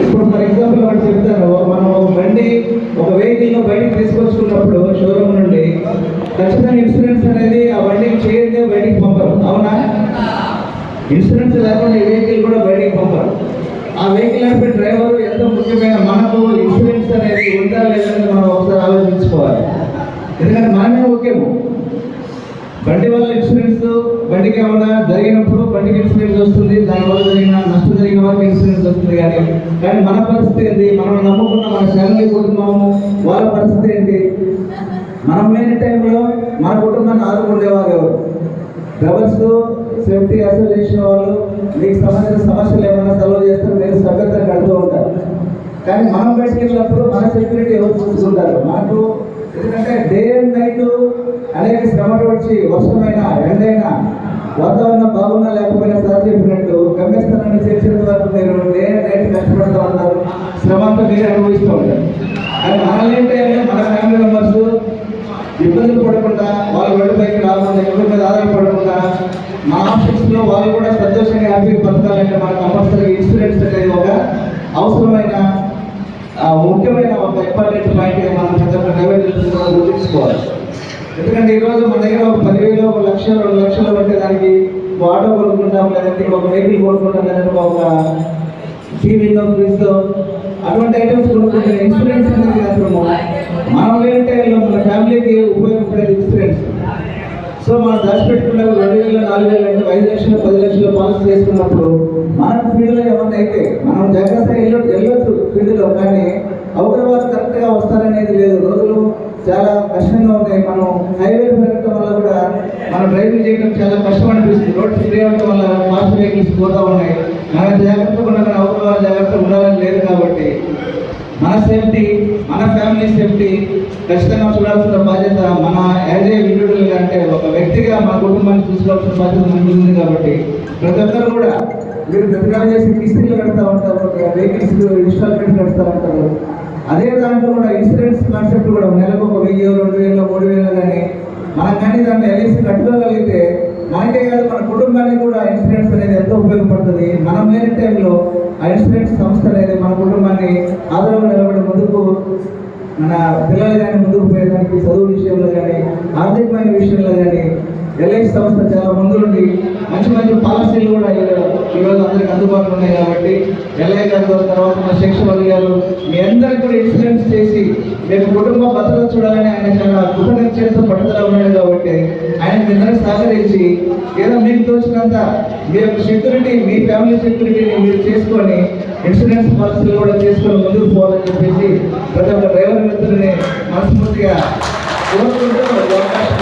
ఇప్పుడు for example ఒకటి చెప్తాను. మనం ఒక వెహికల్ బయటికి తీసుకొచ్చుకున్నప్పుడు షోరూమ్ నుండి ఖచ్చితంగా ఇన్సూరెన్స్ అనేది ఆ బండికి చేయదే బయటికి పంపరు, అవునా? ఇన్సూరెన్స్ లేకుండా ఈ వెహికల్ కూడా బయటికి పంపరు. ఆ వెహికల్ నడిపే డ్రైవర్ ఎంతో ముఖ్యమైన. మనకు ఇన్సూరెన్స్ అనేది ఉందా లేదని మనం ఒకసారి ఆలోచించుకోవాలి. ఎందుకంటే మనమే ముఖ్యము. బండి వల్ల ఇన్సూరెన్స్, బండికి ఏమన్నా జరిగినప్పుడు బండికి ఇన్సూరెన్స్ వస్తుంది, దానివల్ల నష్టం జరిగిన వారికి ఇన్సూరెన్స్ వస్తుంది. కానీ మన పరిస్థితి ఏంటి? మనం నమ్ముకున్న మన ఫ్యామిలీ కుటుంబము వాళ్ళ పరిస్థితి ఏంటి? మనం లేని టైంలో మన కుటుంబాన్ని ఆదుకుండేవారు ఎవరు? డ్రైవర్స్ సేఫ్టీ అసోసియేషన్ వాళ్ళు మీకు సంబంధించిన సమస్యలు ఏమైనా సాల్వ్ చేస్తారు, మీరు సభ్యతను కడుతూ ఉంటారు. కానీ మనం బయటకు వెళ్ళినప్పుడు మన సెక్యూరిటీ ఎవరు చూసుకుంటారు? మనకు ఎందుకంటే డే అండ్ నైట్ అనేక శ్రమలు వచ్చి వర్షమైనా ఎండైనా వాతావరణం బాగున్నా లేకపోయినా సార్ చెప్పినట్టు గమ్యస్థానాన్ని చేర్చేంత వరకు మీరు డే అండ్ నైట్ కష్టపడుతూ ఉంటారు, శ్రమ అంతా మీరు అనుభవిస్తూ ఉంటారు. కానీ మనల్ని ఏంటంటే మన ఫ్యామిలీ మెంబర్స్ ఇబ్బందులు పడకుండా, వాళ్ళ ఒడిపైకి రాకుండా, ఎవరి మీద ఆధారపడకుండా మన ఆఫీస్లో వాళ్ళు కూడా సంతోషంగా హ్యాపీగా బతకాలంటే మనకు కంపల్సరీ ఇన్సూరెన్స్ అనేది ఒక అవసరమైన ముఖ్యమైన ఒక ఇంపార్టెంట్ పాయింట్గా మనం ప్రతి ఒక్క డ్రైవర్ గుర్తించుకోవాలి. ఎందుకంటే ఈరోజు మన దగ్గర ఒక 10,000, 1,00,000, 2 లక్షలు పట్టే దానికి ఆటో కొనుక్కుంటాం, లేదంటే ఒక వెహికల్ కొనుక్కుంటాం, లేదంటే ఒక టీవీలో ఫ్రిడ్జ్లో అటువంటి ఐటమ్స్ కొనుక్కుంటే ఇన్సూరెన్స్ అనేది అవసరము. మనం లేని టైంలో మన ఫ్యామిలీకి ఉపయోగపడేది ఇన్సూరెన్స్. సో మనం దాచిపెట్టుకున్న 2,000, 4,000 అంటే 5 లక్షలు, 10 లక్షలు పాలసీ చేసుకున్నప్పుడు మనకు ఫీల్డ్లో ఏమన్నా అయితే మనం జాగ్రత్తగా వెళ్ళొచ్చు ఫీల్డ్లో. కానీ అవతల కరెక్ట్గా వస్తారనేది లేదు. రోజులు చాలా కష్టంగా ఉన్నాయి. మనం హైవేలు పెరగడం వల్ల కూడా మనం డ్రైవింగ్ చేయడం చాలా కష్టం అనిపిస్తుంది. రోడ్డు ఫ్రీ అవడం వల్ల ఫాస్ట్ వెహికల్స్ పోతూ ఉన్నాయి. మనం జాగ్రత్తగా ఉన్నా కానీ అవతల వాళ్ళు జాగ్రత్తగా ఉండాలని లేదు. కాబట్టి మన సేఫ్టీ, మన ఫ్యామిలీ సేఫ్టీ ఖచ్చితంగా చూడాల్సిన బాధ్యత మన యాజ్ ఏ ఇండివిజువల్గా, అంటే ఒక వ్యక్తిగా మన కుటుంబాన్ని చూసుకోవాల్సిన బాధ్యత మనకు ఉంది. కాబట్టి ప్రతి ఒక్కరు కూడా మీరు ప్రతికారం చేసి కిస్తీలు కడతా ఉంటారు, వెహికల్స్ ఇన్స్టాల్మెంట్ కడతా ఉంటారు. అదే దాంట్లో కూడా ఇన్సూరెన్స్ కాన్సెప్ట్ కూడా నెలకు 1,000, 2,000, 3,000 కానీ మనం కానీ దాన్ని ఎల్ఐసి కట్టుకోగలిగితే మనకే కాదు మన కుటుంబానికి కూడా ఇన్సూరెన్స్ అనేది ఎంతో ఉపయోగపడుతుంది. మనం లేని టైంలో ఆ ఇన్సూరెన్స్ సంస్థ అనేది మన కుటుంబాన్ని ఆదరణ నిలబడి ముందుకు, మన పిల్లలు కానీ ముందుకు పోయేదానికి, చదువు విషయంలో కానీ ఆర్థికమైన విషయంలో కానీ ఎల్ఐసి సంస్థ చాలా ముందుండి మంచి మంచి పాలసీలు కూడా ఈరోజు అందరికి అందుబాటులో ఉన్నాయి. కాబట్టి ఎల్ఐ గారు, తర్వాత మన శేషవల్ గారు, మీ అందరికీ కూడా ఇన్సూరెన్స్ చేసి మీకు కుటుంబ భద్రత చూడాలని ఆయన చాలా కృతజ్ఞతతో పట్టుదల ఉన్నాడు. కాబట్టి ఆయన మీ అందరికీ సహకరించి ఏదో మీకు తోచినంత మీ యొక్క సెక్యూరిటీ, మీ ఫ్యామిలీ సెక్యూరిటీని మీరు చేసుకొని ఇన్సూరెన్స్ పాలసీలు కూడా చేసుకొని ముందుకు పోవాలని చెప్పేసి ప్రతి ఒక్క డ్రైవర్ మిత్రులని మనస్ఫూర్తిగా కోరుకుంటూ అవకాశం